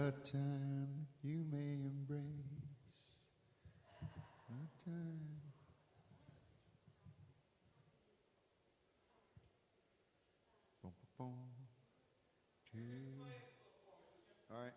a time you may embrace. A time. Boom, boom, boom. All right.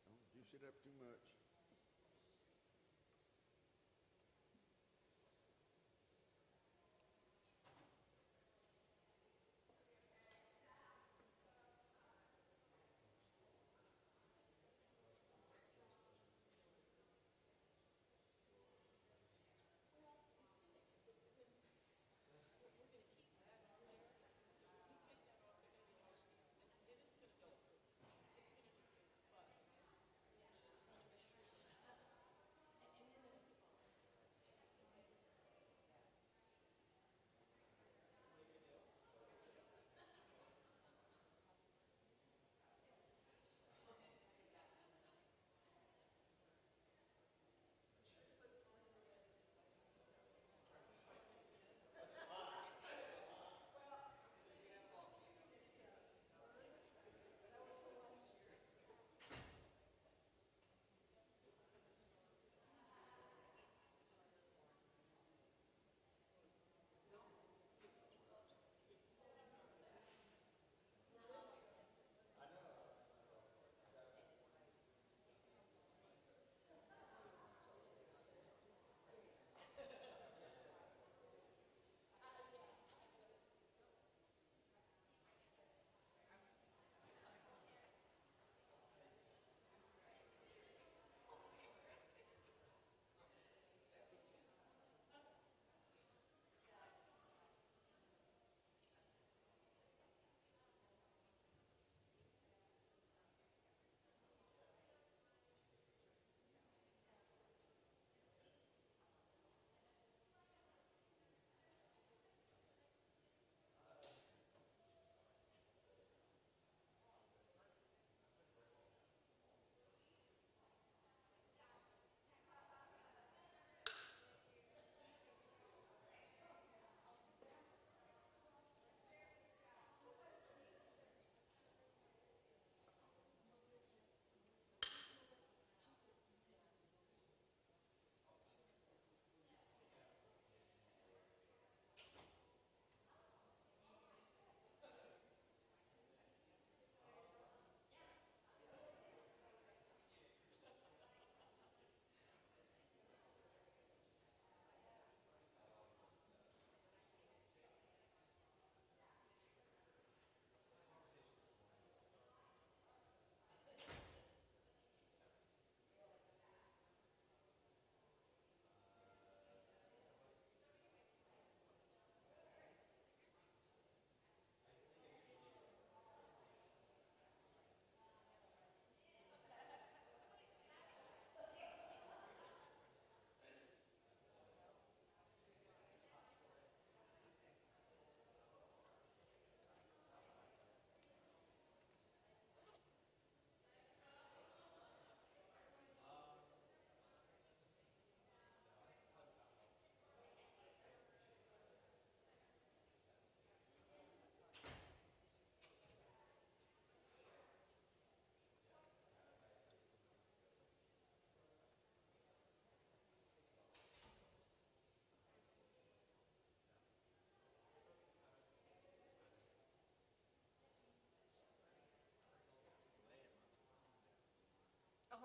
Don't juice it up too much.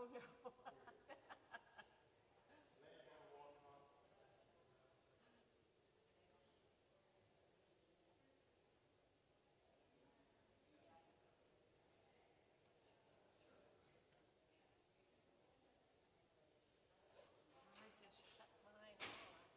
Oh, no. I just shut mine off.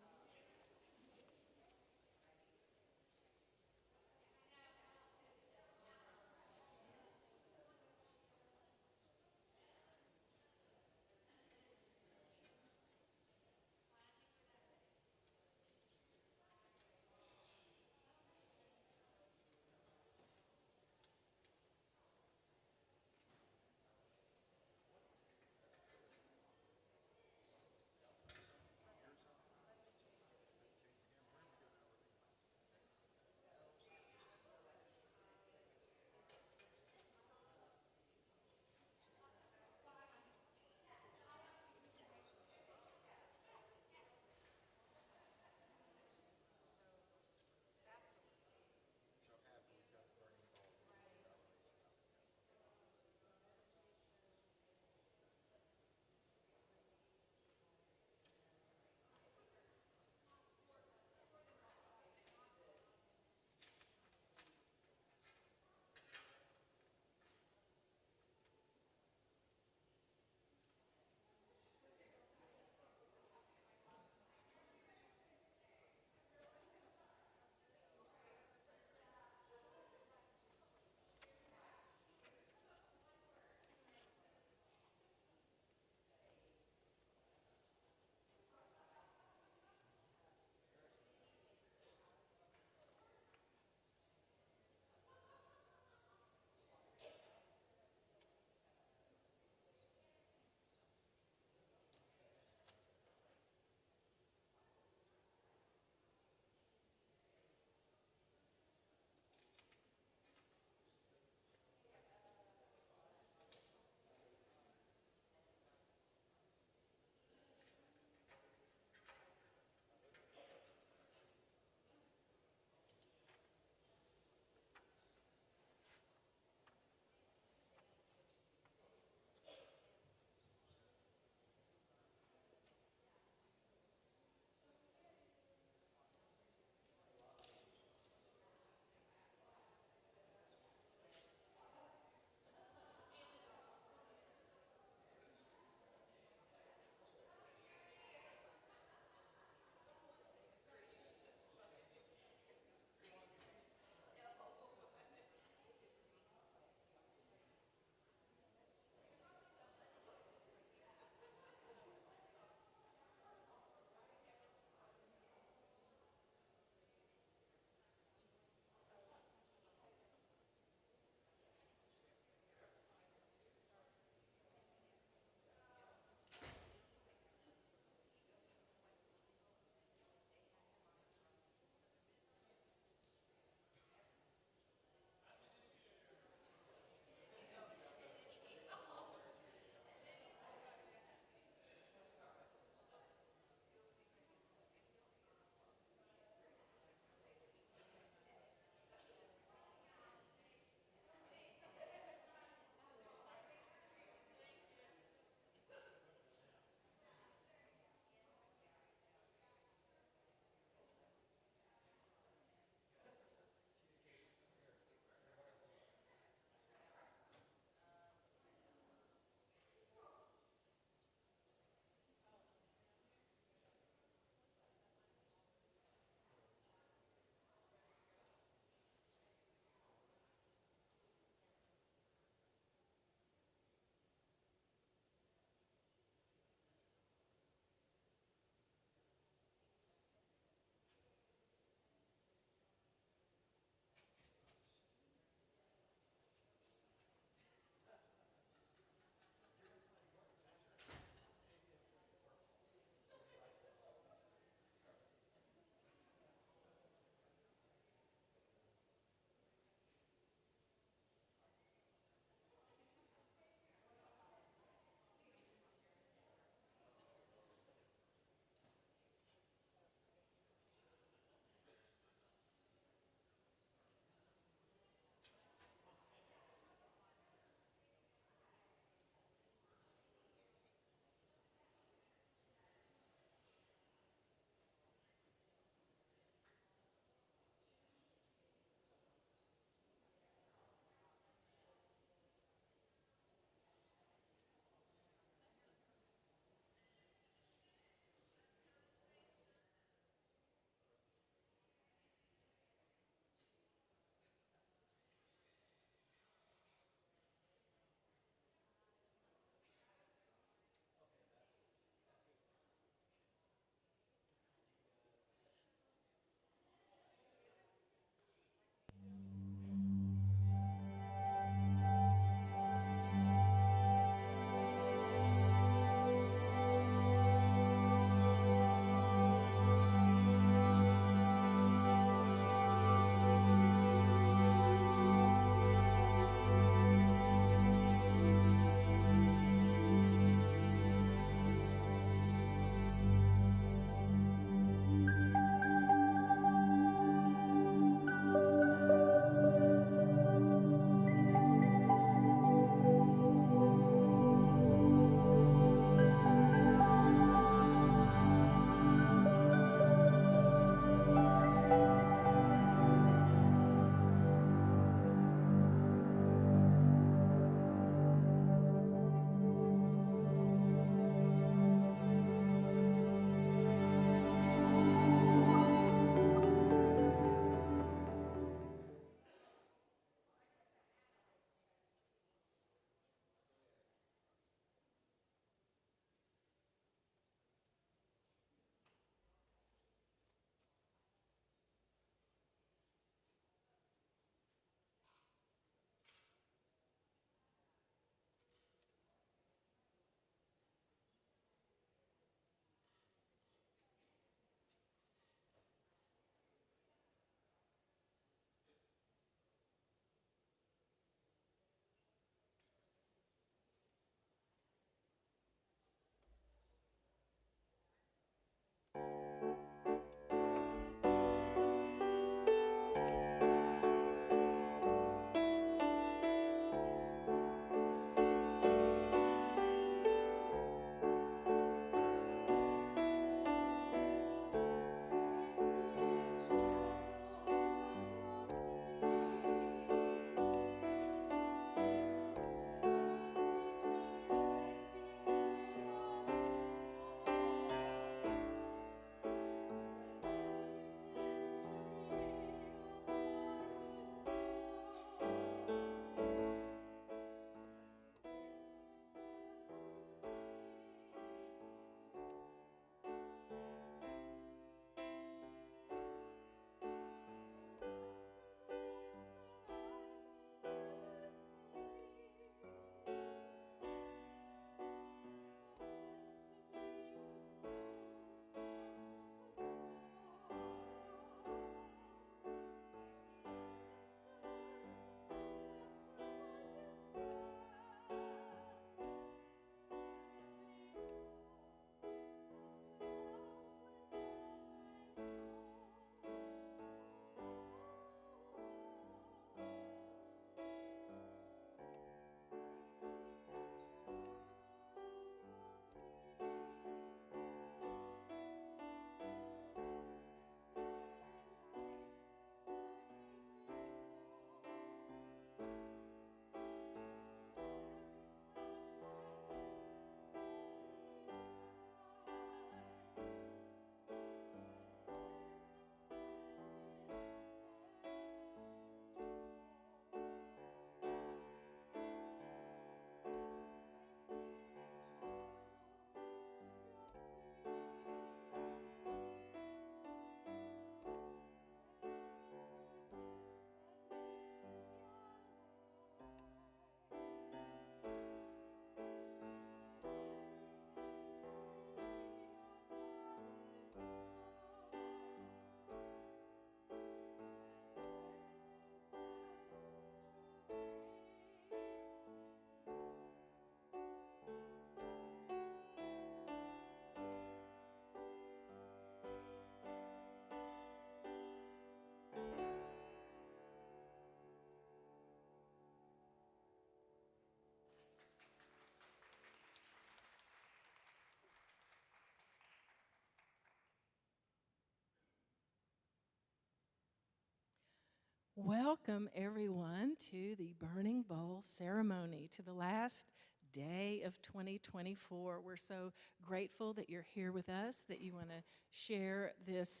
Welcome, everyone, to the Burning Bowl ceremony, to the last day of 2024. We're so grateful that you're here with us, that you want to share this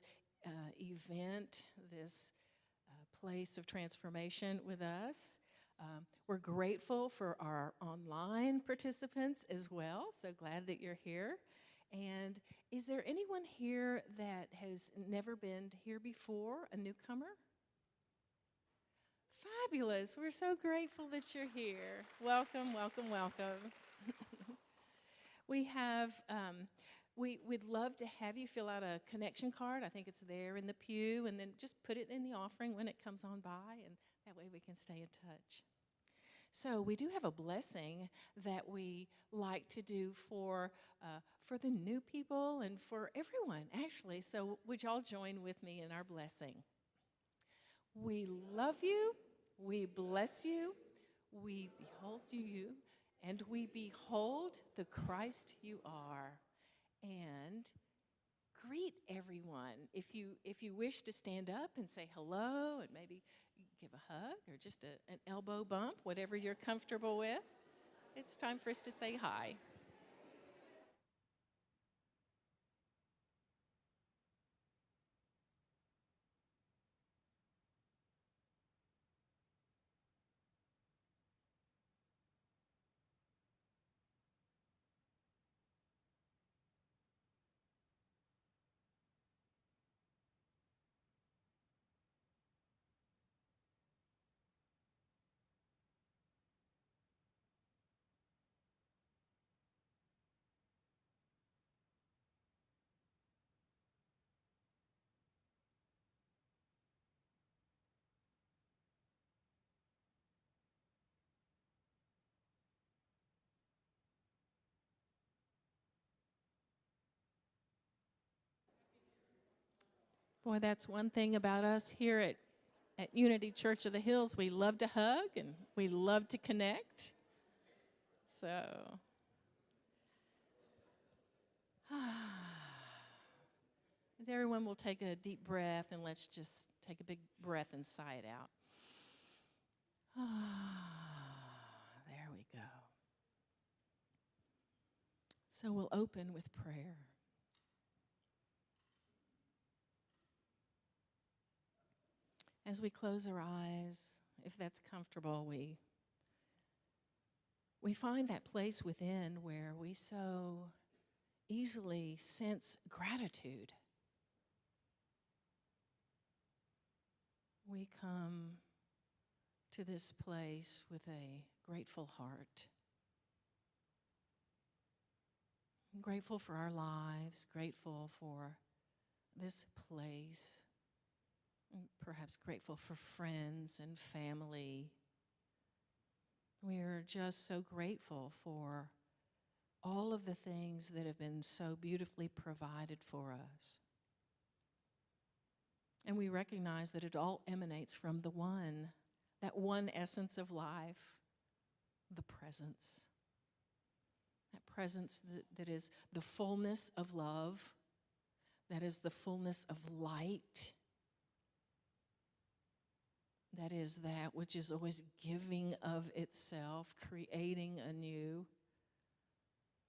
event, this place of transformation with us. We're grateful for our online participants as well, so glad that you're here. And is there anyone here that has never been here before, a newcomer? Fabulous. We're so grateful that you're here. Welcome, welcome, welcome. We'd love to have you fill out a connection card. I think it's there in the pew, and then just put it in the offering when it comes on by, and that way we can stay in touch. So we do have a blessing that we like to do for the new people and for everyone, actually. So would y'all join with me in our blessing? We love you, we bless you, we behold you, and we behold the Christ you are. And greet everyone. If you wish to stand up and say hello and maybe give a hug or just an elbow bump, whatever you're comfortable with, it's time for us to say hi. Boy, that's one thing about us here at Unity Church of the Hills. We love to hug and we love to connect. So, as everyone will take a deep breath, and let's just take a big breath and sigh it out. There we go. So we'll open with prayer. As we close our eyes, if that's comfortable, we find that place within where we so easily sense gratitude. We come to this place with a grateful heart. I'm grateful for our lives, grateful for this place, and perhaps grateful for friends and family. We are just so grateful for all of the things that have been so beautifully provided for us. And we recognize that it all emanates from that one essence of life, the presence. That presence that is the fullness of love, that is the fullness of light, that is that which is always giving of itself, creating anew.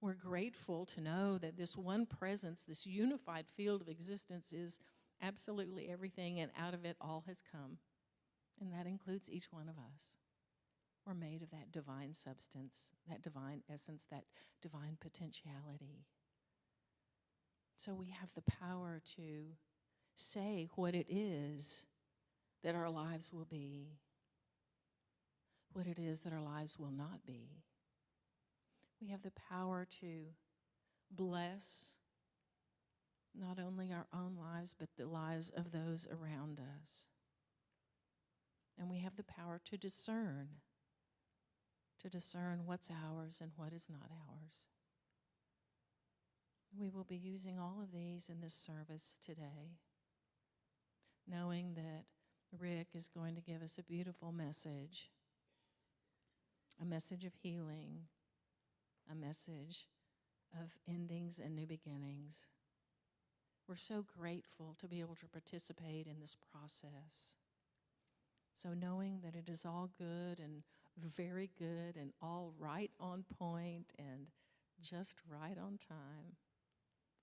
We're grateful to know that this one presence, this unified field of existence is absolutely everything, and out of it all has come. And that includes each one of us. We're made of that divine substance, that divine essence, that divine potentiality. So we have the power to say what it is that our lives will be, what it is that our lives will not be. We have the power to bless not only our own lives, but the lives of those around us. And we have the power to discern what's ours and what is not ours. We will be using all of these in this service today, knowing that Rick is going to give us a beautiful message, a message of healing, a message of endings and new beginnings. We're so grateful to be able to participate in this process. So knowing that it is all good and very good and all right on point and just right on time,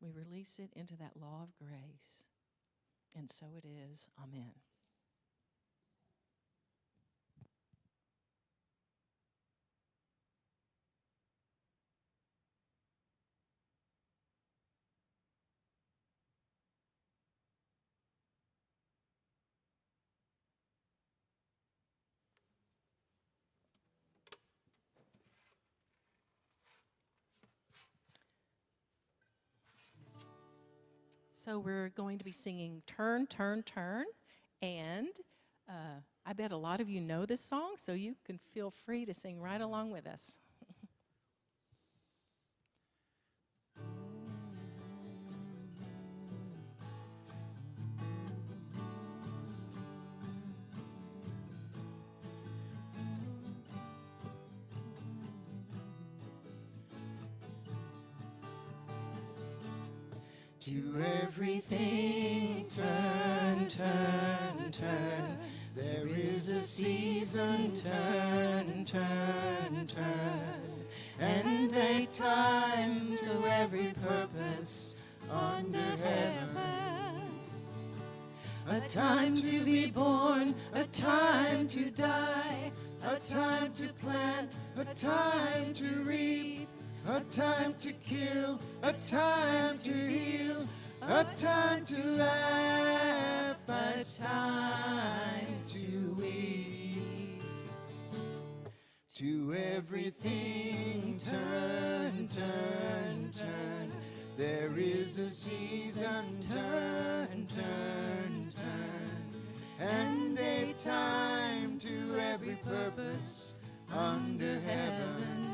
we release it into that law of grace. And so it is. Amen. So we're going to be singing Turn, Turn, Turn. And I bet a lot of you know this song, so you can feel free to sing right along with us. To everything turn, turn, turn. There is a season, turn, turn, turn. And a time to every purpose under heaven. A time to be born, a time to die, a time to plant, a time to reap, a time to kill, a time to heal, a time to laugh, a time to weep. To everything turn, turn, turn. There is a season, turn, turn, turn. And a time to every purpose under heaven.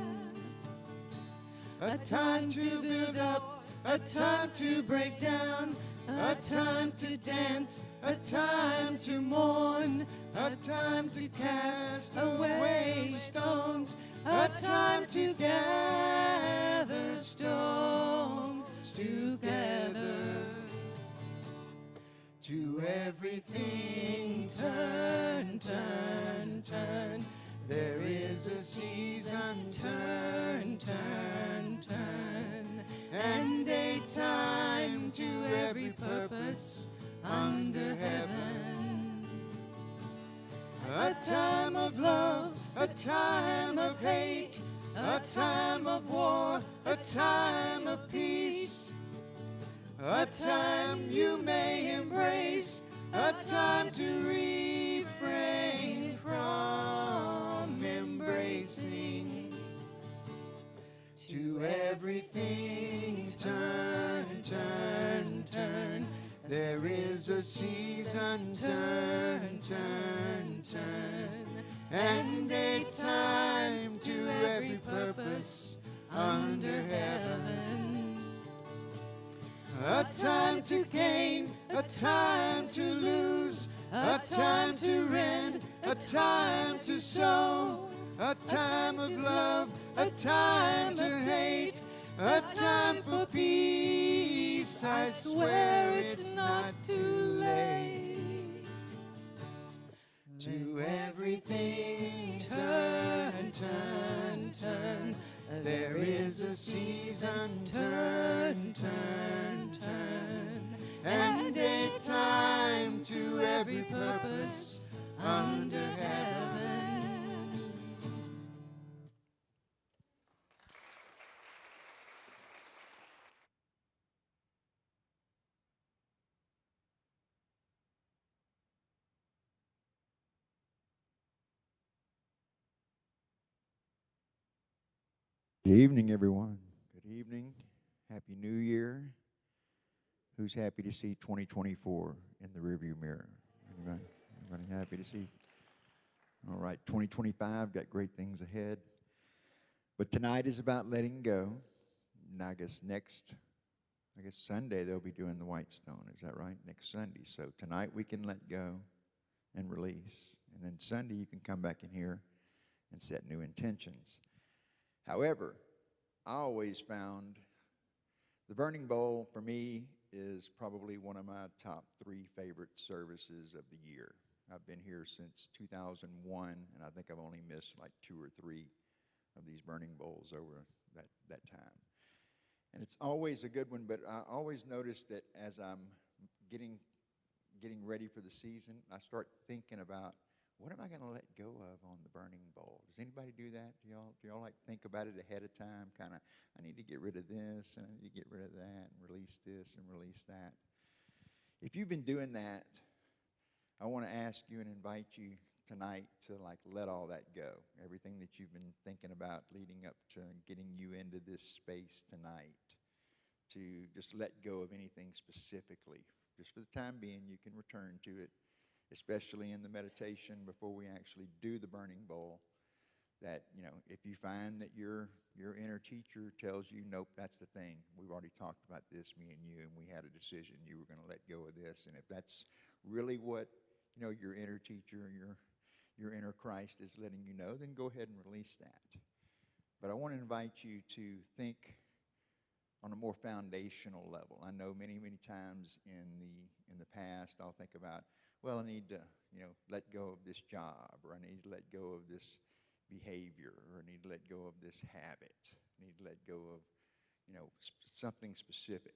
A time to build up, a time to break down, a time to dance, a time to mourn, a time to cast away stones, a time to gather stones together. To everything turn, turn, turn. There is a season, turn, turn, turn. And a time to every purpose under heaven. A time of love, a time of hate, a time of war, a time of peace. A time you may embrace, a time to refrain from embracing. To everything turn, turn, turn. There is a season, turn, turn, turn. And a time to every purpose under heaven. A time to gain, a time to lose, a time to rend, a time to sow, a time of love, a time to hate, a time for peace. I swear it's not too late. To everything turn, turn, turn. There is a season, turn, turn, turn. And a time to every purpose under heaven. Good evening, everyone. Good evening. Happy New Year. Who's happy to see 2024 in the rearview mirror? Anybody? Anybody happy to see? All right, 2025 got great things ahead. But tonight is about letting go. And I guess Sunday they'll be doing the White Stone. Is that right? Next Sunday. So tonight we can let go and release. And then Sunday you can come back in here and set new intentions. However, I always found the Burning Bowl for me is probably one of my top 3 favorite services of the year. I've been here since 2001, and I think I've only missed like 2 or 3 of these burning bowls over that time. And it's always a good one, but I always notice that as I'm getting ready for the season, I start thinking about, what am I going to let go of on the burning bowl? Does anybody do that? Do y'all like think about it ahead of time? Kind of, I need to get rid of this, and I need to get rid of that, and release this, and release that. If you've been doing that, I want to ask you and invite you tonight to like let all that go. Everything that you've been thinking about leading up to getting you into this space tonight, to just let go of anything specifically. Just for the time being, you can return to it, especially in the meditation before we actually do the burning bowl. That, you know, if you find that your inner teacher tells you, nope, that's the thing. We've already talked about this, me and you, and we had a decision. You were going to let go of this. And if that's really what, you know, your inner teacher, your inner Christ is letting you know, then go ahead and release that. But I want to invite you to think on a more foundational level. I know many, many times in the past, I'll think about, well, I need to, you know, let go of this job, or I need to let go of this behavior, or I need to let go of this habit. I need to let go of, you know, something specific.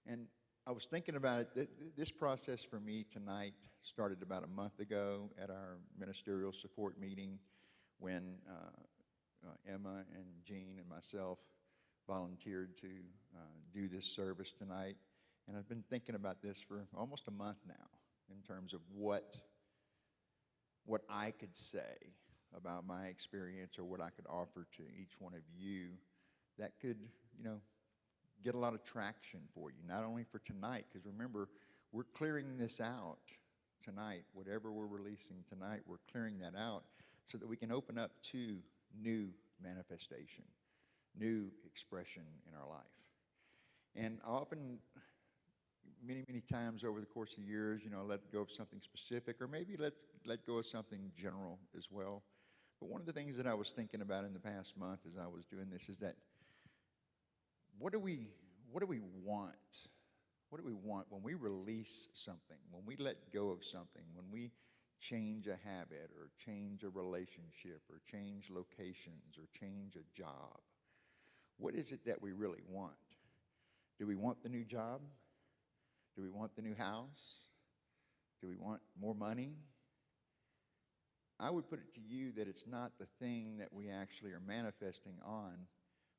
And I was thinking about it. This process for me tonight started about a month ago at our ministerial support meeting when Emma and Jean and myself volunteered to do this service tonight. And I've been thinking about this for almost a month now in terms of what I could say about my experience, or what I could offer to each one of you that could, you know, get a lot of traction for you, not only for tonight, because remember, we're clearing this out tonight. Whatever we're releasing tonight, we're clearing that out so that we can open up to new manifestation, new expression in our life. And often, many, many times over the course of years, you know, let go of something specific, or maybe let go of something general as well. But one of the things that I was thinking about in the past month as I was doing this is that, what do we want? What do we want when we release something, when we let go of something, when we change a habit, or change a relationship, or change locations, or change a job? What is it that we really want? Do we want the new job? Do we want the new house? Do we want more money? I would put it to you that it's not the thing that we actually are manifesting on,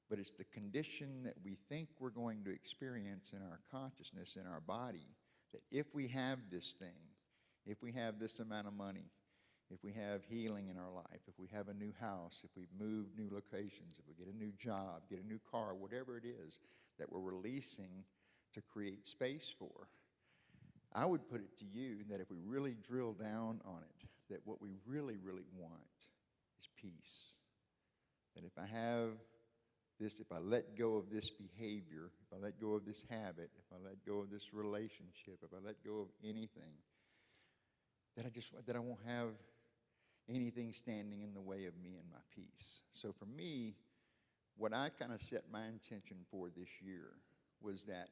but it's the condition that we think we're going to experience in our consciousness, in our body, that if we have this thing, if we have this amount of money, if we have healing in our life, if we have a new house, if we've moved new locations, if we get a new job, get a new car, whatever it is that we're releasing to create space for, I would put it to you that if we really drill down on it, that what we really, really want is peace. That if I have this, if I let go of this behavior, if I let go of this habit, if I let go of this relationship, if I let go of anything, that I won't have anything standing in the way of me and my peace. So for me, what I kind of set my intention for this year was that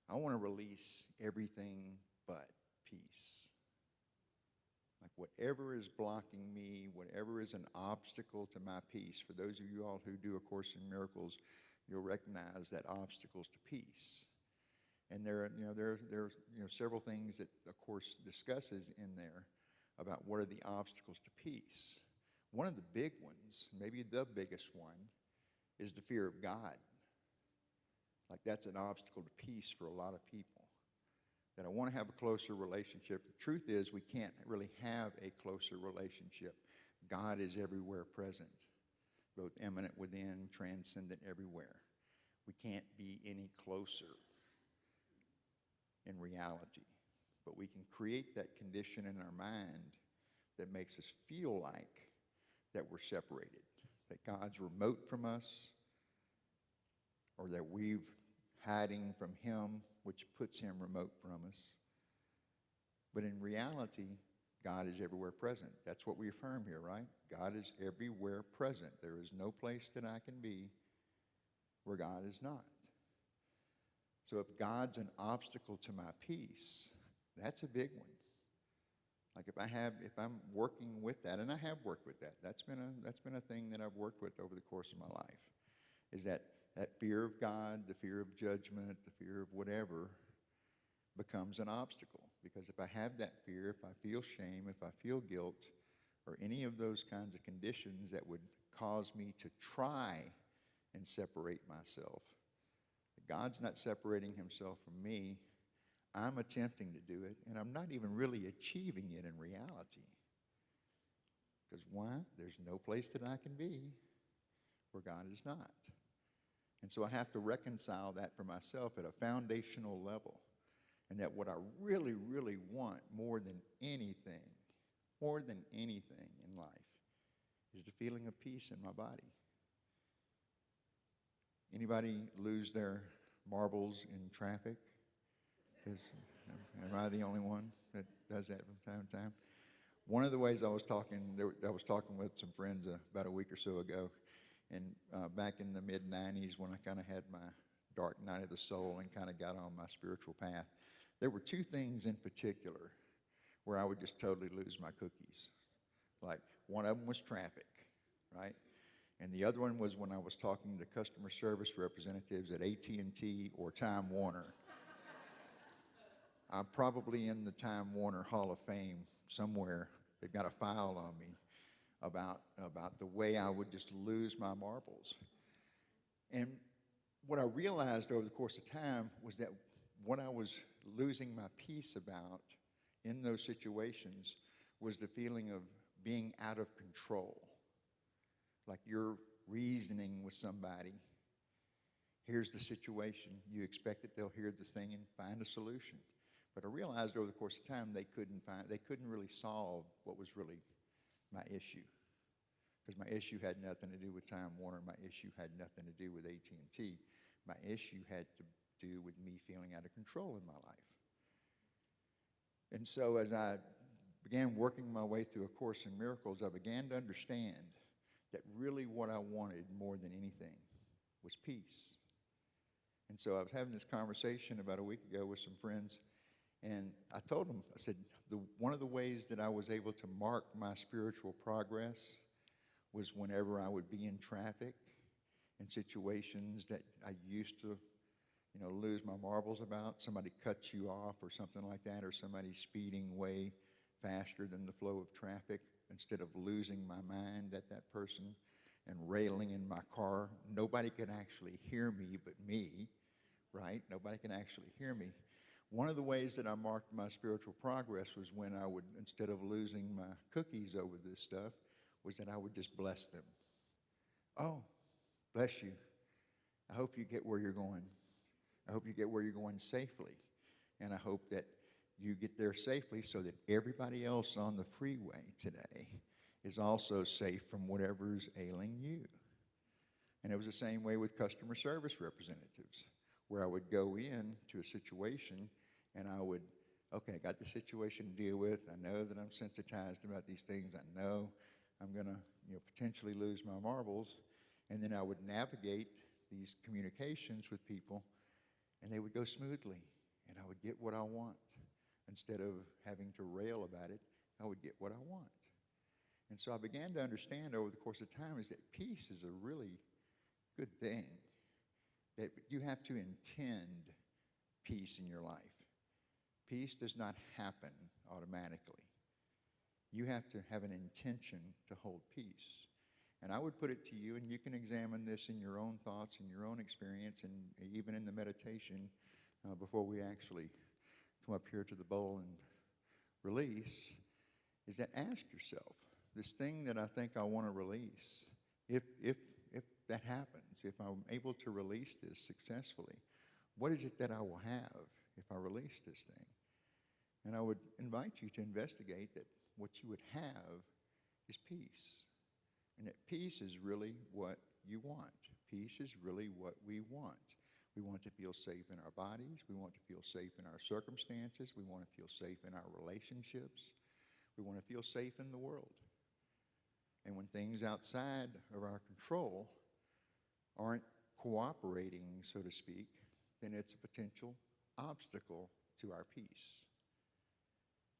I want to release everything but peace. Like whatever is blocking me, whatever is an obstacle to my peace. For those of you all who do A Course in Miracles, you'll recognize that obstacles to peace. And there are several things that A Course discusses in there about what are the obstacles to peace. One of the big ones, maybe the biggest one, is the fear of God. Like that's an obstacle to peace for a lot of people. That I want to have a closer relationship. The truth is we can't really have a closer relationship. God is everywhere present, both immanent within, transcendent everywhere. We can't be any closer in reality. But we can create that condition in our mind that makes us feel like that we're separated, that God's remote from us, or that we've hiding from him, which puts him remote from us. But in reality, God is everywhere present. That's what we affirm here, right? God is everywhere present. There is no place that I can be where God is not. So if God's an obstacle to my peace, that's a big one. Like if I'm working with that, and I have worked with that. That's been a thing that I've worked with over the course of my life. Is that fear of God, the fear of judgment, the fear of whatever becomes an obstacle. Because if I have that fear, if I feel shame, if I feel guilt, or any of those kinds of conditions that would cause me to try and separate myself, God's not separating himself from me. I'm attempting to do it, and I'm not even really achieving it in reality. Because why? There's no place that I can be where God is not. And so I have to reconcile that for myself at a foundational level. And that what I really, really want more than anything in life, is the feeling of peace in my body. Anybody lose their marbles in traffic? Am I the only one that does that from time to time? One of the ways I was talking with some friends about a week or so ago, and back in the mid-'90s when I kind of had my dark night of the soul and kind of got on my spiritual path, there were two things in particular where I would just totally lose my cookies. Like, one of them was traffic, right? And the other one was when I was talking to customer service representatives at AT&T or Time Warner. I'm probably in the Time Warner Hall of Fame somewhere. They've got a file on me about the way I would just lose my marbles. And what I realized over the course of time was that what I was losing my peace about in those situations was the feeling of being out of control. Like you're reasoning with somebody. Here's the situation. You expect that they'll hear the thing and find a solution. But I realized over the course of time they couldn't really solve what was really my issue. Because my issue had nothing to do with Time Warner. My issue had nothing to do with AT&T. My issue had to do with me feeling out of control in my life. And so as I began working my way through A Course in Miracles, I began to understand that really what I wanted more than anything was peace. And so I was having this conversation about a week ago with some friends, and I told them, I said, one of the ways that I was able to mark my spiritual progress was whenever I would be in traffic in situations that I used to, lose my marbles about. Somebody cuts you off or something like that, or somebody speeding way faster than the flow of traffic. Instead of losing my mind at that person and railing in my car, nobody can actually hear me but me, right? Nobody can actually hear me. One of the ways that I marked my spiritual progress was when I would, instead of losing my cookies over this stuff, was that I would just bless them. Oh, bless you. I hope you get where you're going. I hope you get where you're going safely. And I hope that you get there safely so that everybody else on the freeway today is also safe from whatever's ailing you. And it was the same way with customer service representatives, where I would go in to a situation and I would, okay, I got the situation to deal with. I know that I'm sensitized about these things. I know I'm going to potentially lose my marbles. And then I would navigate these communications with people, and they would go smoothly, and I would get what I want. Instead of having to rail about it, I would get what I want. And so I began to understand over the course of time is that peace is a really good thing. That you have to intend peace in your life. Peace does not happen automatically. You have to have an intention to hold peace. And I would put it to you, and you can examine this in your own thoughts and your own experience, and even in the meditation before we actually come up here to the bowl and release, is that ask yourself, this thing that I think I want to release, if that happens, if I'm able to release this successfully, what is it that I will have if I release this thing? And I would invite you to investigate that what you would have is peace. And that peace is really what you want. Peace is really what we want. We want to feel safe in our bodies. We want to feel safe in our circumstances. We want to feel safe in our relationships. We want to feel safe in the world. And when things outside of our control aren't cooperating, so to speak, then it's a potential obstacle to our peace.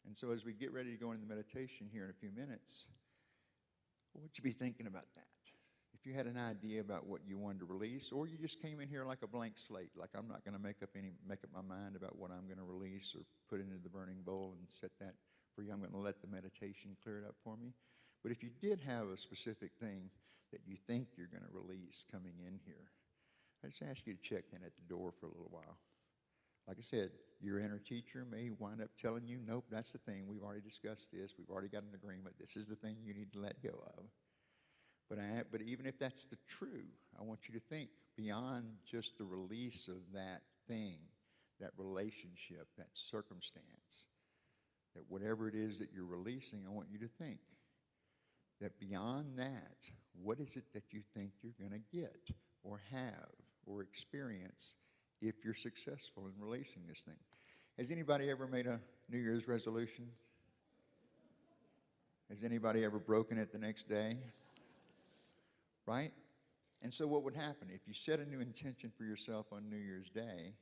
And so as we get ready to go into the meditation here in a few minutes, what would you be thinking about that? If you had an idea about what you wanted to release, or you just came in here like a blank slate, like I'm not going to make up my mind about what I'm going to release or put into the burning bowl and set that for you. I'm going to let the meditation clear it up for me. But if you did have a specific thing that you think you're going to release coming in here, I just ask you to check in at the door for a little while. Like I said, your inner teacher may wind up telling you, nope, that's the thing. We've already discussed this. We've already got an agreement. This is the thing you need to let go of. But even if that's the true, I want you to think beyond just the release of that thing, that relationship, that circumstance, that whatever it is that you're releasing, I want you to think that beyond that, what is it that you think you're going to get or have or experience if you're successful in releasing this thing? Has anybody ever made a New Year's resolution? Has anybody ever broken it the next day? Right? And so what would happen if you set a new intention for yourself on New Year's Day,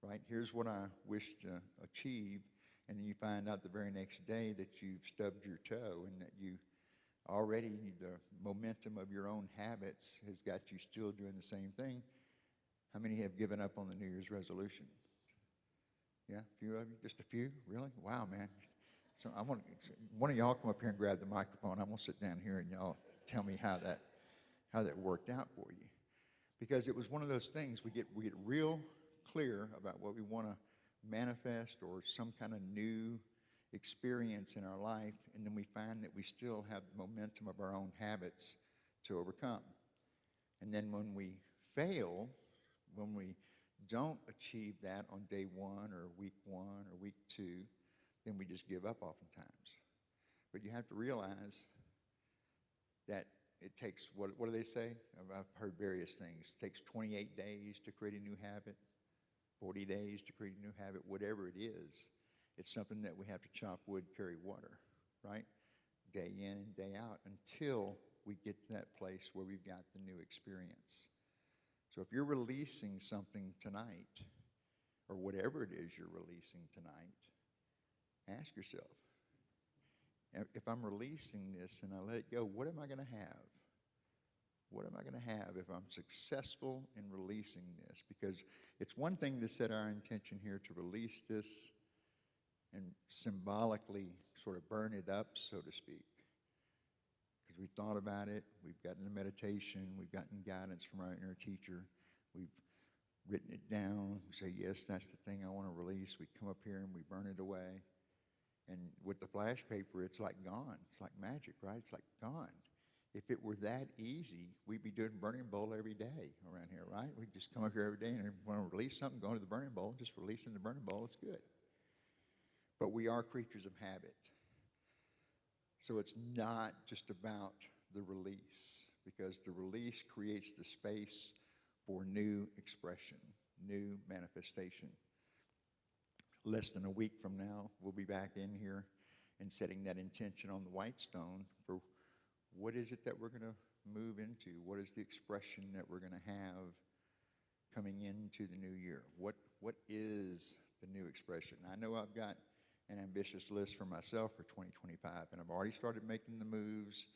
right? Here's what I wish to achieve, and then you find out the very next day that you've stubbed your toe and that you already, the momentum of your own habits has got you still doing the same thing. How many have given up on the New Year's resolution? Yeah, a few of you? Just a few? Really? Wow, man. So I want one of y'all come up here and grab the microphone. I'm going to sit down here and y'all tell me how that worked out for you. Because it was one of those things, we get real clear about what we want to manifest or some kind of new experience in our life, and then we find that we still have the momentum of our own habits to overcome. And then when we fail, when we don't achieve that on day 1 or week 1 or week 2, then we just give up oftentimes. But you have to realize that it takes, what do they say? I've heard various things. It takes 28 days to create a new habit, 40 days to create a new habit, whatever it is. It's something that we have to chop wood, carry water, right? Day in and day out until we get to that place where we've got the new experience. So if you're releasing something tonight, or whatever it is you're releasing tonight, ask yourself, if I'm releasing this and I let it go, what am I going to have? What am I going to have if I'm successful in releasing this? Because it's one thing to set our intention here to release this and symbolically sort of burn it up, so to speak. Because we've thought about it, we've gotten a meditation, we've gotten guidance from our inner teacher, we've written it down, we say, yes, that's the thing I want to release. We come up here and we burn it away. And with the flash paper, it's like gone. It's like magic, right? It's like gone. If it were that easy, we'd be doing burning bowl every day around here, right? We'd just come up here every day and want to release something, go into the burning bowl, just release in the burning bowl, it's good. But we are creatures of habit. So it's not just about the release, because the release creates the space for new expression, new manifestation. Less than a week from now, we'll be back in here and setting that intention on the white stone for what is it that we're going to move into? What is the expression that we're going to have coming into the new year? What is the new expression? I know I've got an ambitious list for myself for 2025, and I've already started making the moves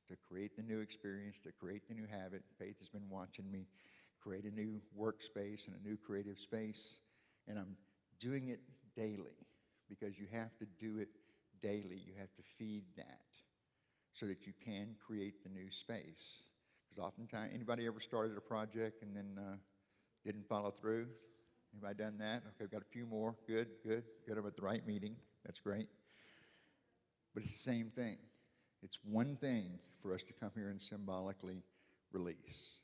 to create the new experience, to create the new habit. Faith has been watching me create a new workspace and a new creative space, and I'm doing it daily, because you have to do it daily. You have to feed that so that you can create the new space. Because oftentimes, anybody ever started a project and then didn't follow through? Anybody done that? Okay, I've got a few more. Good. I'm at the right meeting. That's great. But it's the same thing. It's one thing for us to come here and symbolically release.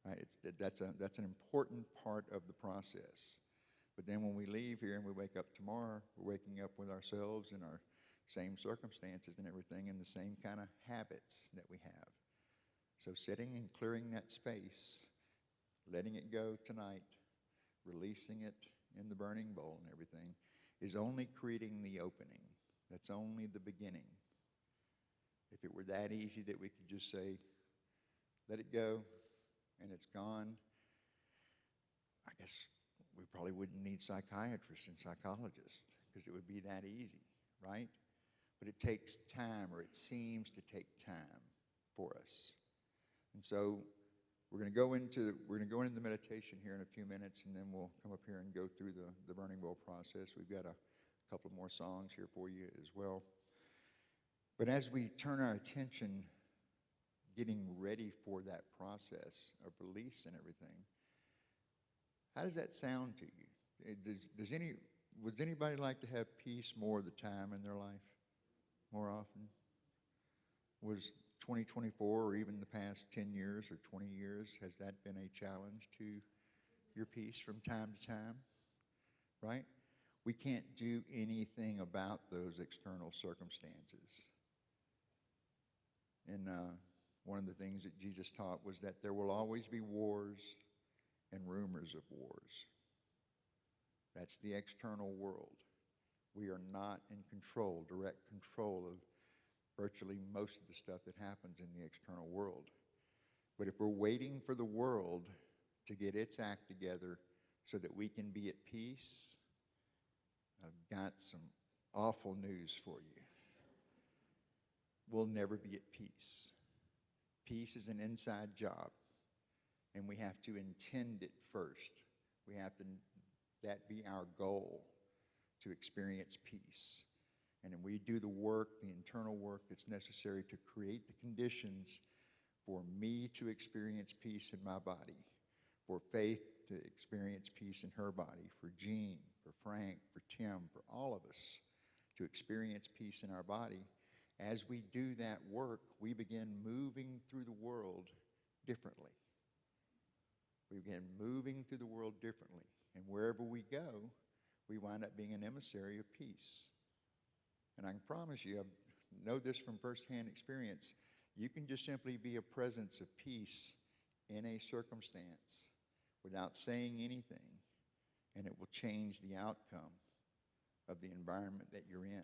Right? That's an important part of the process. But then when we leave here and we wake up tomorrow, we're waking up with ourselves in our same circumstances and everything, and the same kind of habits that we have. So sitting and clearing that space, letting it go tonight, releasing it in the burning bowl and everything, is only creating the opening. That's only the beginning. If it were that easy that we could just say, let it go, and it's gone, I guess we probably wouldn't need psychiatrists and psychologists, because it would be that easy. right? But it takes time, or it seems to take time for us. And so we're going to go into the meditation here in a few minutes, and then we'll come up here and go through the burning bowl process. We've got a couple more songs here for you as well. But as we turn our attention getting ready for that process of release and everything, how does that sound to you? Would anybody like to have peace more of the time in their life, more often? Was 2024 or even the past 10 years or 20 years, has that been a challenge to your peace from time to time? Right? We can't do anything about those external circumstances. And one of the things that Jesus taught was that there will always be wars and rumors of wars. That's the external world. We are not in control, direct control of virtually most of the stuff that happens in the external world. But if we're waiting for the world to get its act together so that we can be at peace, I've got some awful news for you. We'll never be at peace. Peace is an inside job, and we have to intend it first. We have to, that be our goal, to experience peace. And then we do the work, the internal work that's necessary to create the conditions for me to experience peace in my body, for Faith to experience peace in her body, for Jean, for Frank, for Tim, for all of us to experience peace in our body. As we do that work, we begin moving through the world differently. We begin moving through the world differently. And wherever we go, we wind up being an emissary of peace. And I can promise you, I know this from firsthand experience, you can just simply be a presence of peace in a circumstance without saying anything, and it will change the outcome of the environment that you're in.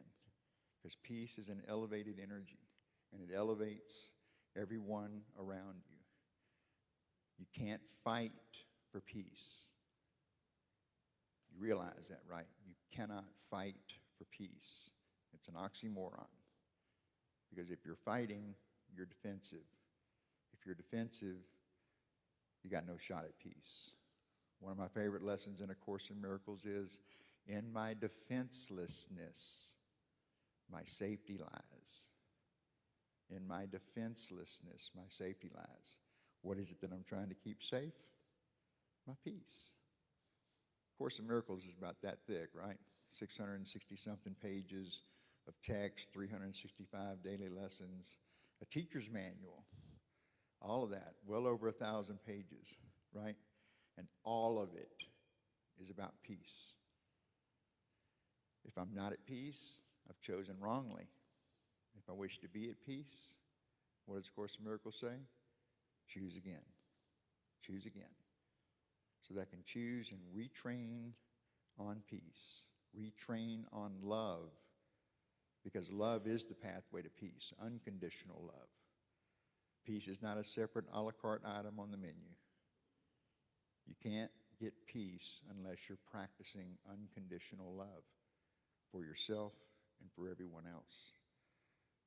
Because peace is an elevated energy, and it elevates everyone around you. You can't fight for peace. You realize that, right? You cannot fight for peace. It's an oxymoron. Because if you're fighting, you're defensive. If you're defensive, you got no shot at peace. One of my favorite lessons in A Course in Miracles is, in my defenselessness, my safety lies. In my defenselessness, my safety lies. What is it that I'm trying to keep safe? My peace. Course in Miracles is about that thick, right? 660-something pages of text, 365 daily lessons, a teacher's manual, all of that, well over 1,000 pages, right? And all of it is about peace. If I'm not at peace, I've chosen wrongly. If I wish to be at peace, what does A Course in Miracles say? Choose again. Choose again. So that I can choose and retrain on peace, retrain on love, because love is the pathway to peace, unconditional love. Peace is not a separate a la carte item on the menu. You can't get peace unless you're practicing unconditional love for yourself and for everyone else.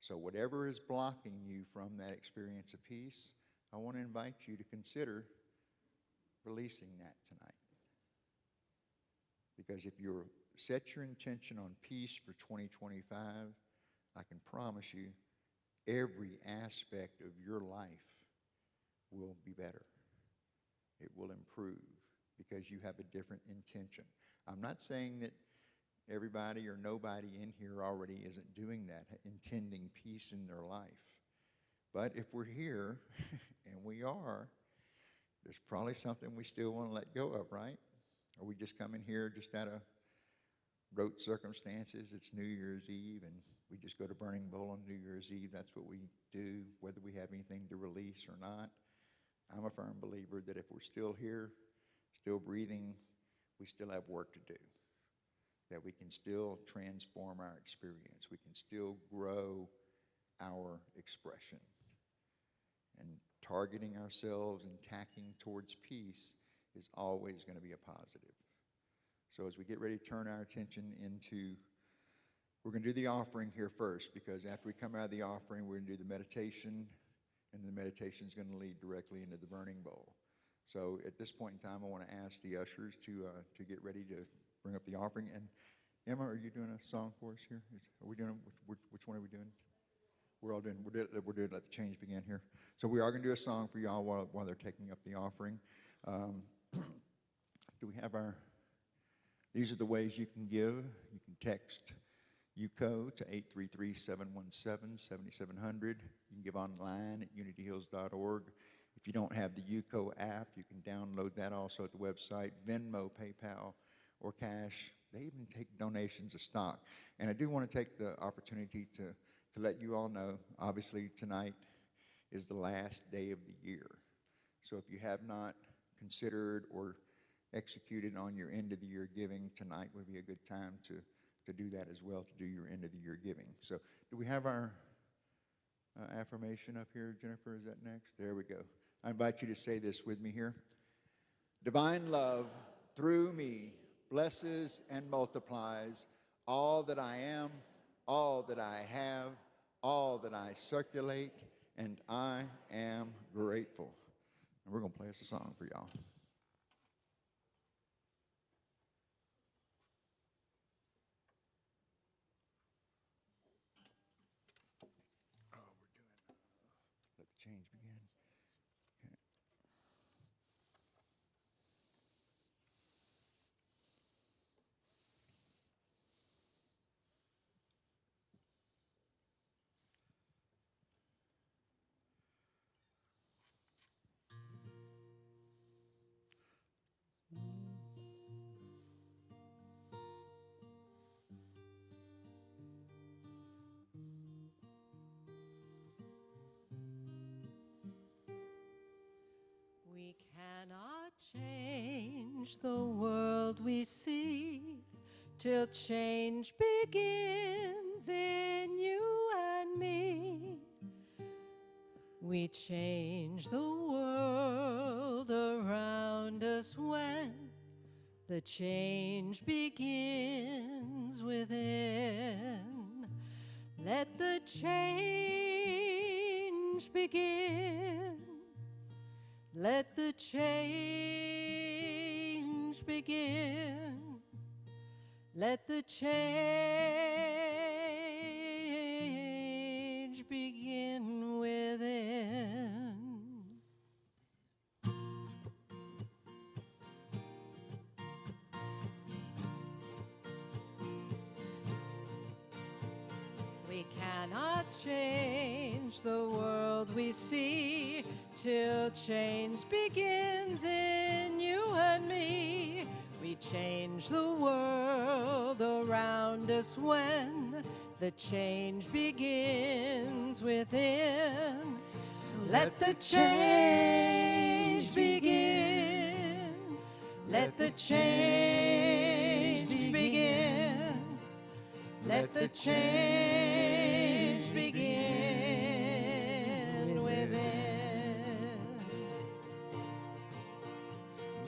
So whatever is blocking you from that experience of peace, I want to invite you to consider releasing that tonight. Because if you set your intention on peace for 2025, I can promise you every aspect of your life will be better. It will improve because you have a different intention. I'm not saying that everybody or nobody in here already isn't doing that, intending peace in their life. But if we're here, and we are, there's probably something we still want to let go of, right? Or we just come in here just out of rote circumstances. It's New Year's Eve, and we just go to Burning Bowl on New Year's Eve. That's what we do, whether we have anything to release or not. I'm a firm believer that if we're still here, still breathing, we still have work to do. That we can still transform our experience. We can still grow our expression. And targeting ourselves and tacking towards peace is always going to be a positive. So as we get ready to turn our attention into We're going to do the offering here first, because after we come out of the offering, we're going to do the meditation, and the meditation is going to lead directly into the burning bowl. So at this point in time, I want to ask the ushers to get ready to bring up the offering. And Emma, are you doing a song for us here? Are we doing which one are we doing? We're doing Let the Change Begin here. So we are going to do a song for y'all while they're taking up the offering. Do we have these are the ways you can give. You can text UCO to 833-717-7700. You can give online at unityhills.org. If you don't have the UCO app, you can download that also at the website. Venmo, PayPal, or cash. They even take donations of stock. And I do want to take the opportunity to let you all know, obviously tonight is the last day of the year. So if you have not considered or executed on your end of the year giving, tonight would be a good time to do that as well, to do your end of the year giving. So do we have our affirmation up here, Jennifer? Is that next? There we go. I invite you to say this with me here. Divine love through me blesses and multiplies all that I am, all that I have, all that I circulate, and I am grateful. And we're going to play us a song for y'all. Let the change begin. Okay. We cannot change the world we see till change begins in you and me. We change the world around us when the change begins within. Let the change begin. Let the change begin. Let the change begin within. We cannot change the world we see till change begins in you and me. We change the world around us when the change begins within. So let the change begin. Let the change begin. Let the change begin within.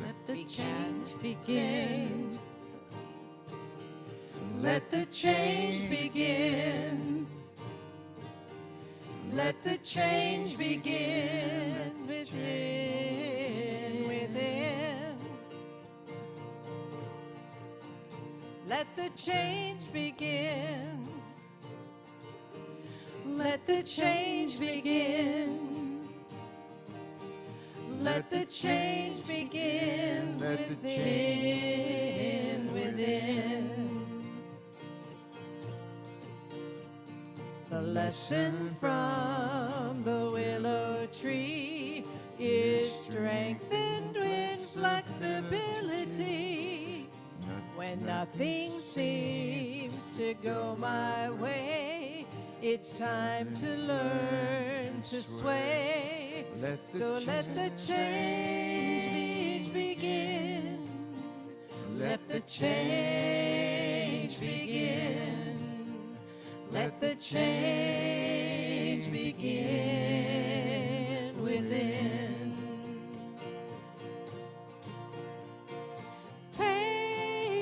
Let the change begin. Let the change begin. Let the change begin within. Let the change begin. Let the change begin. Let the change begin within. The lesson from the willow tree is strengthened with flexibility. When nothing seems to go my way, it's time to learn to sway. So let the change begin. Let the change begin. Let the change begin within. Patiently,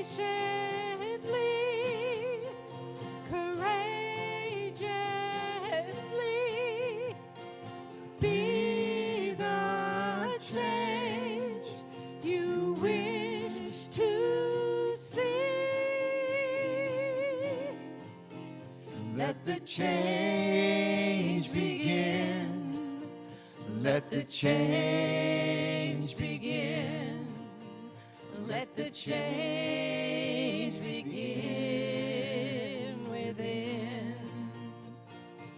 change begin. Let the change begin. Let the change begin within.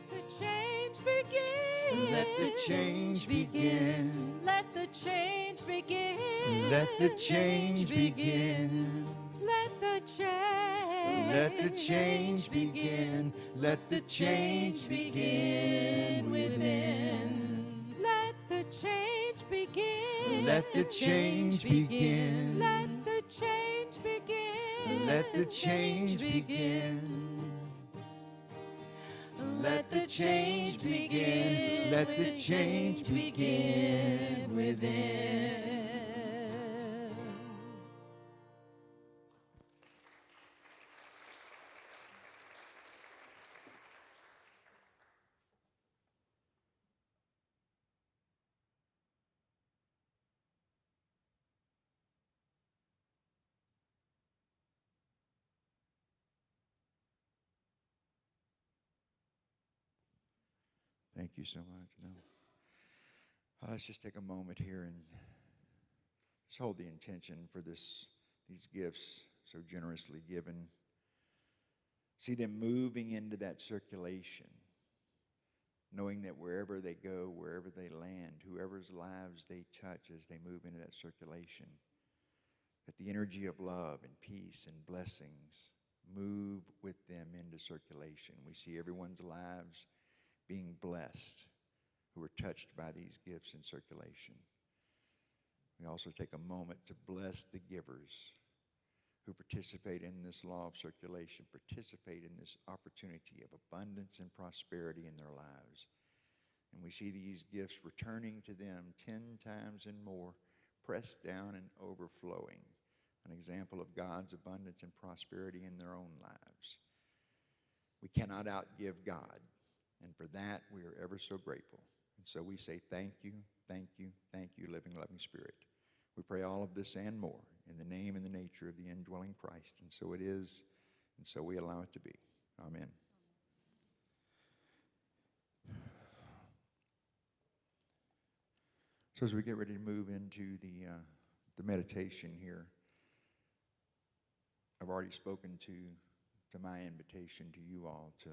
The change begin. Let the change begin. Let the change begin. Let the change begin. Let the change. Let the change begin. Let the change begin within. Let the change begin. Let the change begin. Let the change begin. Let the change begin. Let the change begin. Let the change begin within. Thank you so much. Let's just take a moment here and just hold the intention for these gifts so generously given. See them moving into that circulation, knowing that wherever they go, wherever they land, whoever's lives they touch as they move into that circulation, that the energy of love and peace and blessings move with them into circulation. We see everyone's lives being blessed who are touched by these gifts in circulation. We also take a moment to bless the givers who participate in this law of circulation, participate in this opportunity of abundance and prosperity in their lives. And we see these gifts returning to them 10 times and more, pressed down and overflowing, an example of God's abundance and prosperity in their own lives. We cannot outgive God, and for that we are ever so grateful. And so we say thank you, thank you, thank you, living, loving Spirit. We pray all of this and more in the name and the nature of the indwelling Christ. And so it is, and so we allow it to be. Amen. So as we get ready to move into the meditation here, I've already spoken to my invitation to you all to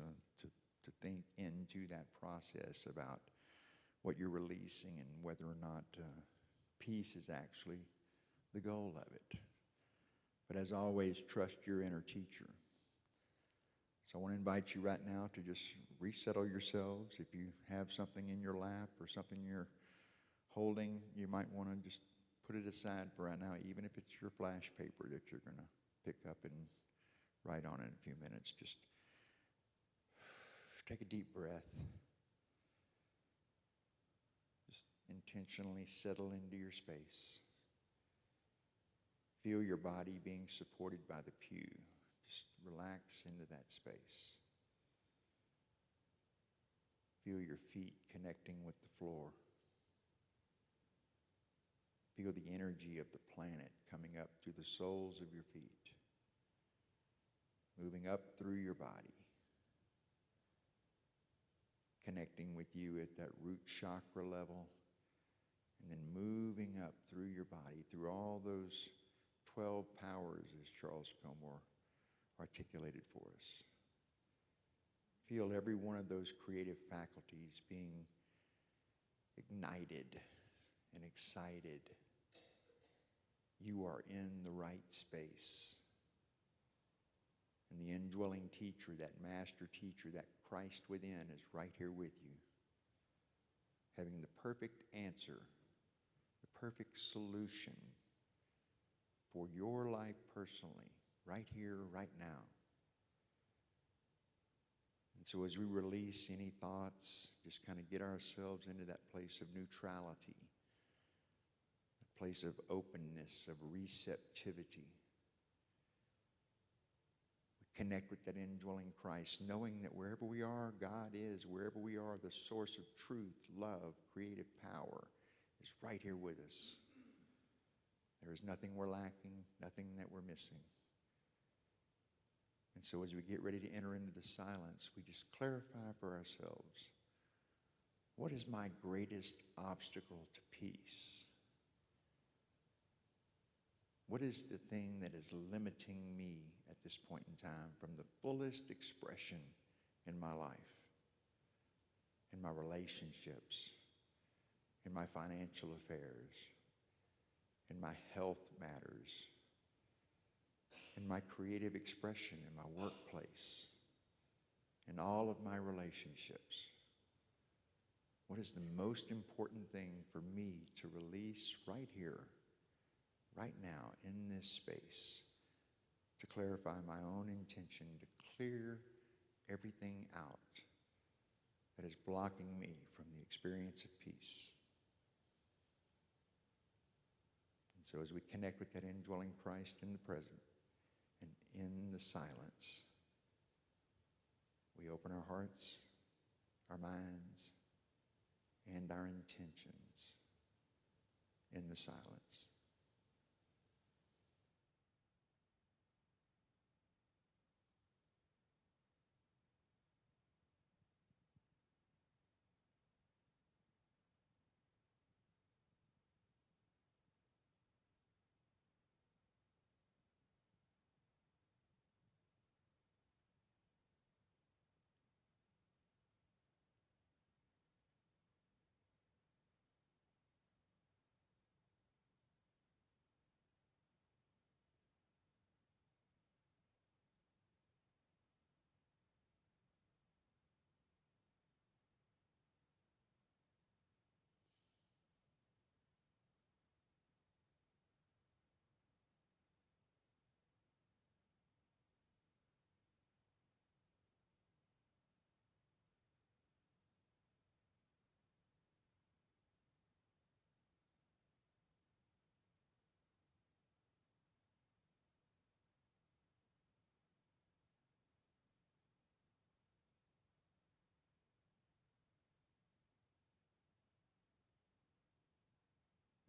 think into that process about what you're releasing and whether or not peace is actually the goal of it. But as always, trust your inner teacher. So I want to invite you right now to just resettle yourselves. If you have something in your lap or something you're holding, you might want to just put it aside for right now, even if it's your flash paper that you're going to pick up and write on in a few minutes. Just take a deep breath. Just intentionally settle into your space. Feel your body being supported by the pew. Just relax into that space. Feel your feet connecting with the floor. Feel the energy of the planet coming up through the soles of your feet, moving up through your body, connecting with you at that root chakra level, and then moving up through your body, through all those 12 powers, as Charles Fillmore articulated for us. Feel every one of those creative faculties being ignited and excited. You are in the right space. And the indwelling teacher, that master teacher, that Christ within is right here with you, having the perfect answer, the perfect solution for your life personally, right here, right now. And so as we release any thoughts, just kind of get ourselves into that place of neutrality, a place of openness, of receptivity. We connect with that indwelling Christ, knowing that wherever we are, God is. Wherever we are, the source of truth, love, creative power is right here with us. There is nothing we're lacking, nothing that we're missing. And so as we get ready to enter into the silence, we just clarify for ourselves, what is my greatest obstacle to peace? What is the thing that is limiting me at this point in time from the fullest expression in my life, in my relationships, in my financial affairs, in my health matters, in my creative expression, in my workplace, in all of my relationships? What is the most important thing for me to release right here, right now, in this space, to clarify my own intention, to clear everything out that is blocking me from the experience of peace? And so as we connect with that indwelling Christ in the present and in the silence, we open our hearts, our minds, and our intentions in the silence.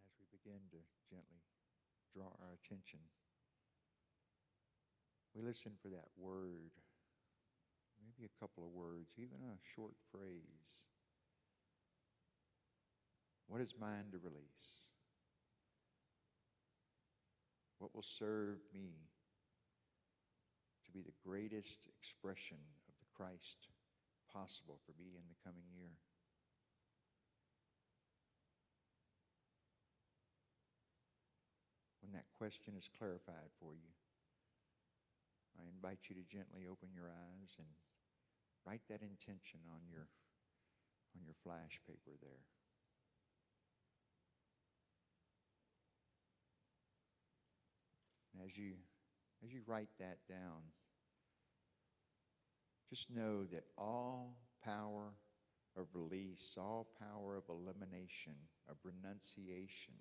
As we begin to gently draw our attention, we listen for that word, maybe a couple of words, even a short phrase. What is mine to release? What will serve me to be the greatest expression of the Christ possible for me in the coming year? When that question is clarified for you, I invite you to gently open your eyes and write that intention on your flash paper there. And as you write that down, just know that all power of release, all power of elimination, of renunciation,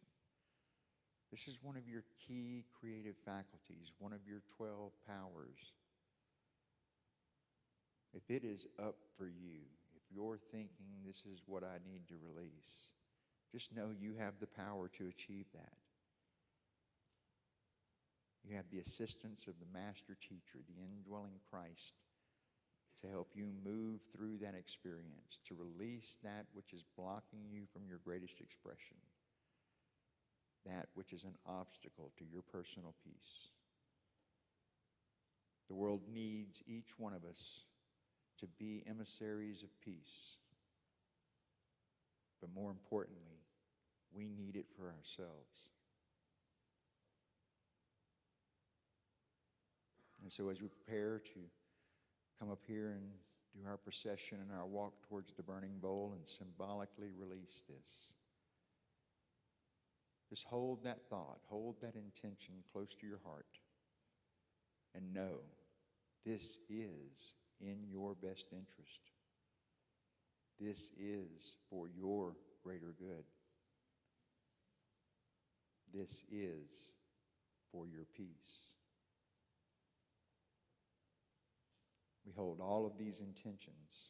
this is one of your key creative faculties, one of your 12 powers. If it is up for you, if you're thinking this is what I need to release, just know you have the power to achieve that. You have the assistance of the master teacher, the indwelling Christ, to help you move through that experience, to release that which is blocking you from your greatest expression, that which is an obstacle to your personal peace. The world needs each one of us to be emissaries of peace. But more importantly, we need it for ourselves. And so as we prepare to come up here and do our procession and our walk towards the burning bowl and symbolically release this, just hold that thought, hold that intention close to your heart, and know this is in your best interest. This is for your greater good. This is for your peace. We hold all of these intentions.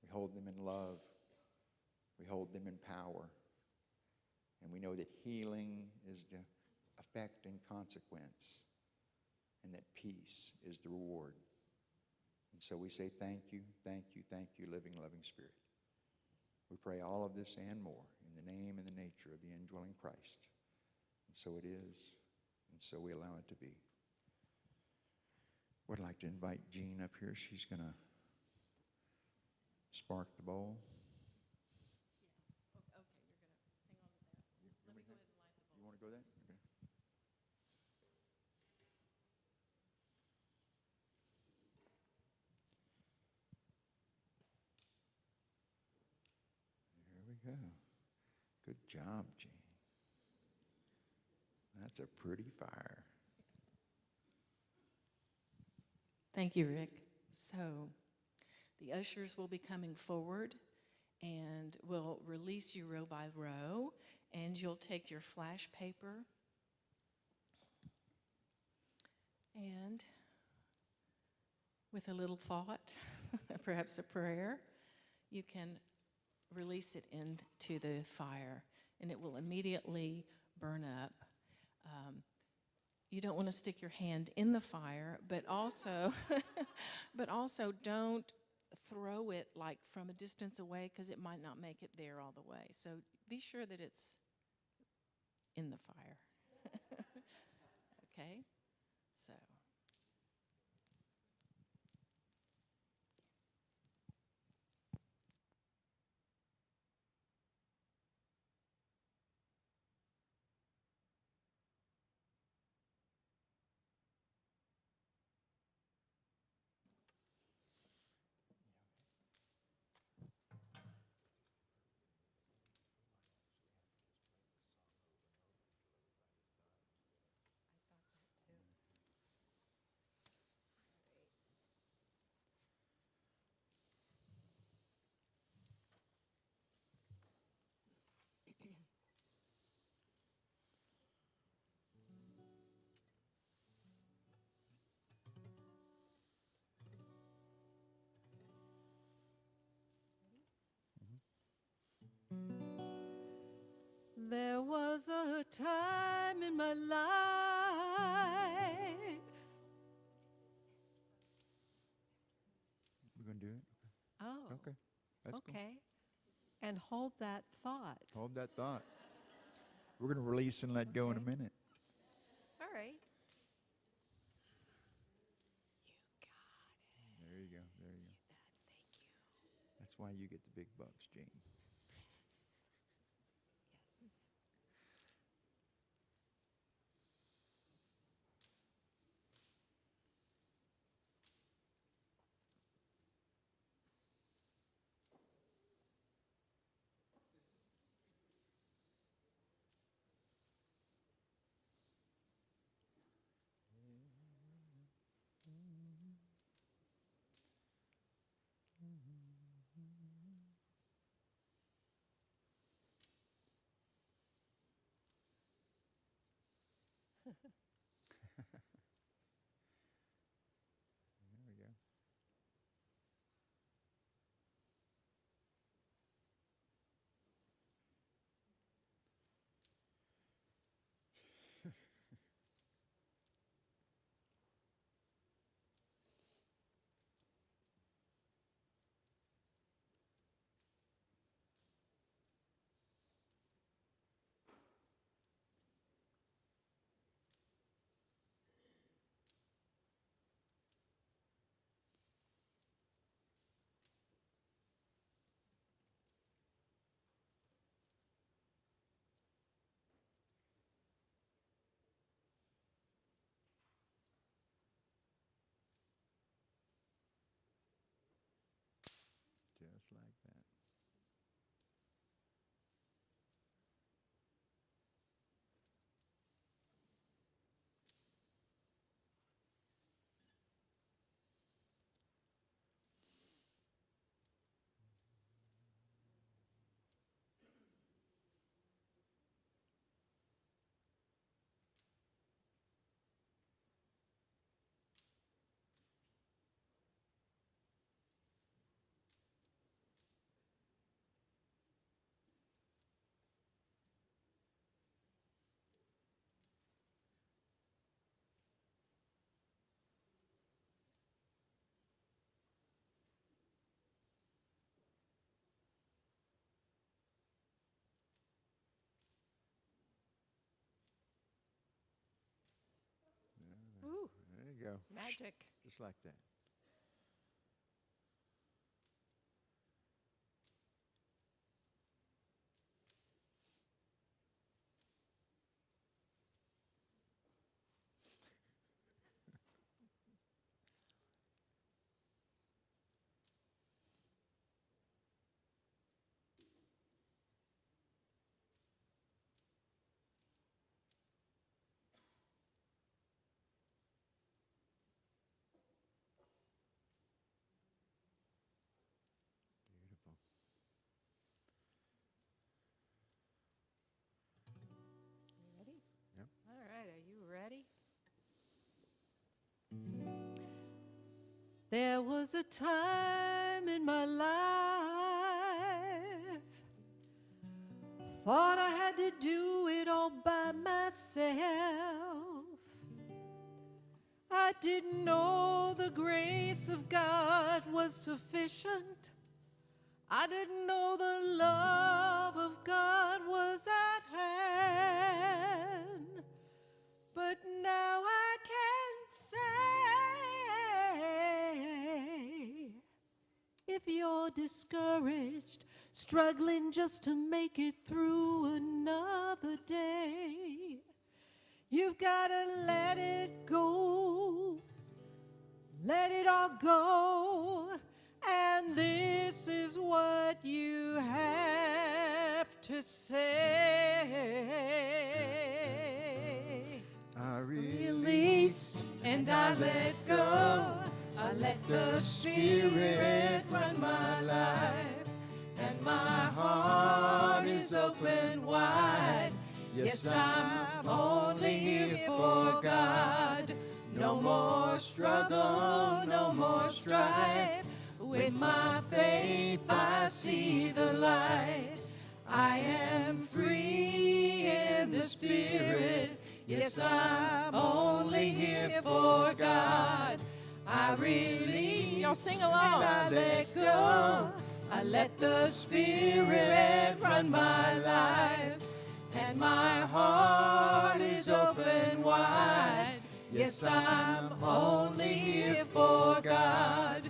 We hold them in love. We hold them in power. And we know that healing is the effect and consequence and that peace is the reward. And so we say thank you, living, loving Spirit. We pray all of this and more in the name and the nature of the indwelling Christ. And so it is, and so we allow it to be. Would like to invite Jean up here. She's going to spark the bowl. Okay, you're going to hang on to that. Let me go ahead and light the bowl. You want to go there? Okay. There we go. Good job, Jean. That's a pretty fire. Thank you, Rick. So, the ushers will be coming forward and we'll release you row by row, and you'll take your flash paper and with a little thought, perhaps a prayer, you can release it into the fire and it will immediately burn up. You don't want to stick your hand in the fire, but also, don't throw it like from a distance away, because it might not make it there all the way. So be sure that it's in the fire. Okay? So. There was a time in my life. We're going to do it? Oh, Okay. That's cool. okay. And hold that thought. Hold that thought. We're going to release and let go in a minute. All right. There you go. There you go. Thank you. That's why you get the big bucks, Jean. Yes. There we go. Just like that. you go. Magic. Just like that. Beautiful. You ready? Yep. All right, are you ready? There was a time in my life, thought I had to do it all by myself. I didn't know the grace of God was sufficient. I didn't know the love of God was at hand. But now I can say, if you're discouraged, struggling just to make it through another day, you've got to let it go, let it all go, and this is what you have to say. I Release and I let go. I let the Spirit run my life, and my heart is open wide. Yes, I'm only here for God. No more struggle, no more strife. With my faith I see the light. I am free in the Spirit. Yes, I'm only here for God. I release, y'all sing along. And I let go. I let the Spirit run my life, and my heart is open wide. Yes, I'm only here for God.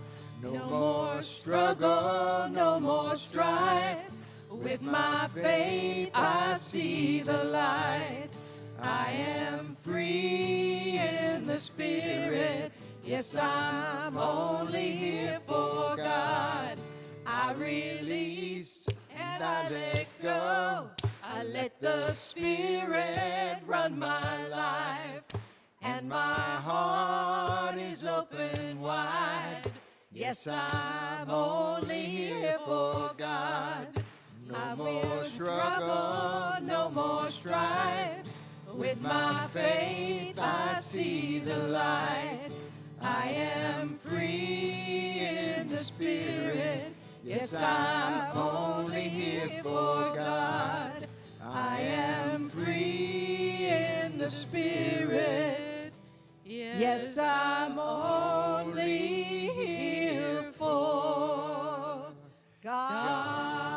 No more struggle, no more strife. With my faith I see the light. I am free in the Spirit. Yes, I'm only here for God. I release and I let go. I let the Spirit run my life, and my heart is open wide. Yes, I'm only here for God. No more struggle, no more strife. With my faith I see the light. I am free in the Spirit. Yes, I'm only here for God. I am free in the Spirit. Yes, I'm only here for God.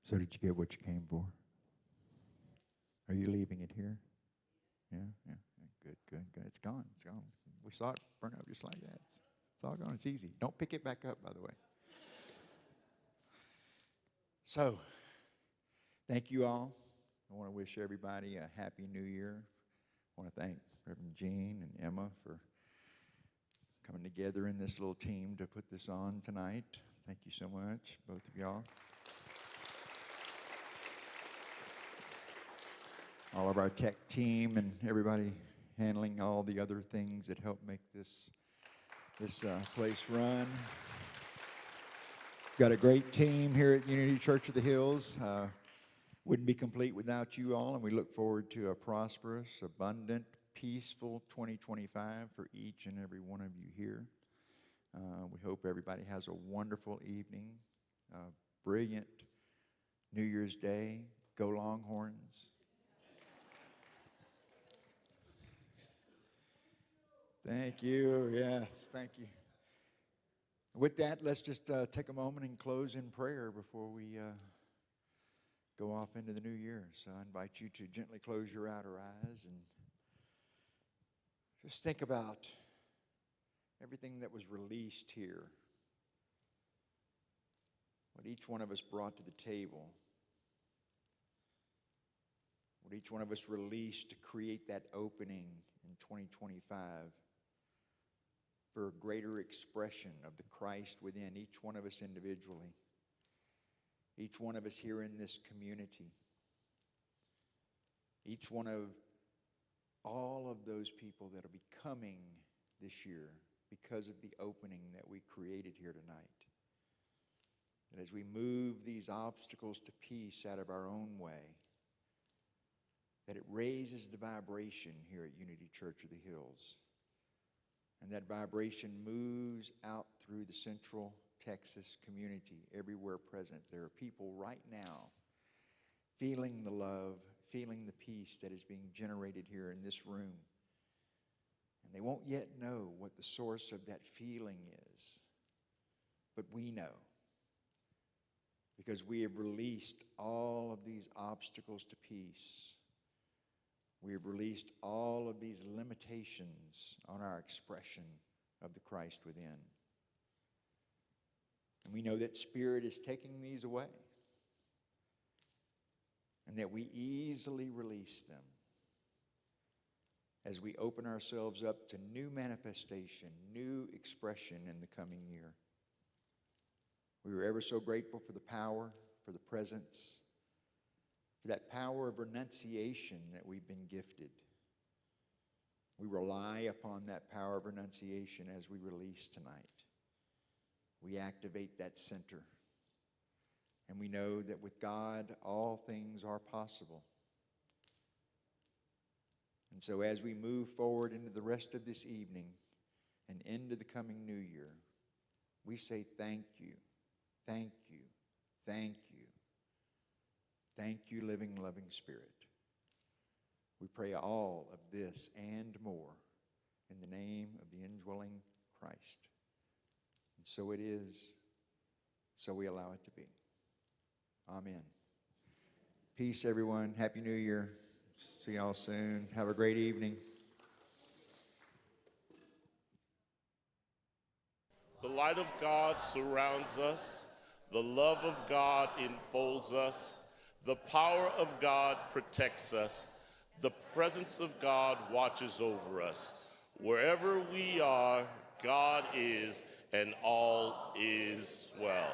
So did you get what you came for? Are you leaving it here? Yeah, yeah. Good, good, good. It's gone. It's gone. We saw it burn up just like that. It's all gone. It's easy. Don't pick it back up, by the way. So, thank you all. I want to wish everybody a happy new year. I want to thank Reverend Jean and Emma for coming together in this little team to put this on tonight. Thank you so much, both of y'all. All of our tech team and everybody handling all the other things that help make this place run. Got a great team here at Unity Church of the Hills. Wouldn't be complete without you all, and we look forward to a prosperous, abundant, peaceful 2025 for each and every one of you here. We hope everybody has a wonderful evening, brilliant New Year's Day. Go Longhorns. Thank you. Yes, thank you. With that, let's just take a moment and close in prayer before we go off into the new year. So I invite you to gently close your outer eyes and just think about everything that was released here, what each one of us brought to the table, what each one of us released to create that opening in 2025 for a greater expression of the Christ within each one of us individually, each one of us here in this community, each one of all of those people that are becoming this year because of the opening that we created here tonight. That as we move these obstacles to peace out of our own way, that it raises the vibration here at Unity Church of the Hills. And that vibration moves out through the Central Texas community, everywhere present. There are people right now feeling the love, feeling the peace that is being generated here in this room. And they won't yet know what the source of that feeling is. But we know. Because we have released all of these obstacles to peace. We have released all of these limitations on our expression of the Christ within. And we know that Spirit is taking these away. And that we easily release them as we open ourselves up to new manifestation, new expression in the coming year. We are ever so grateful for the power, for the presence, for that power of renunciation that we've been gifted. We rely upon that power of renunciation as we release tonight. We activate that center. And we know that with God, all things are possible. And so as we move forward into the rest of this evening and into the coming new year, we say thank you, thank you, thank you. Thank you, living, loving Spirit. We pray all of this and more in the name of the indwelling Christ. And so it is, so we allow it to be. Amen. Peace, everyone. Happy New Year. See y'all soon. Have a great evening. The light of God surrounds us. The love of God enfolds us. The power of God protects us. The presence of God watches over us. Wherever we are, God is, and all is well.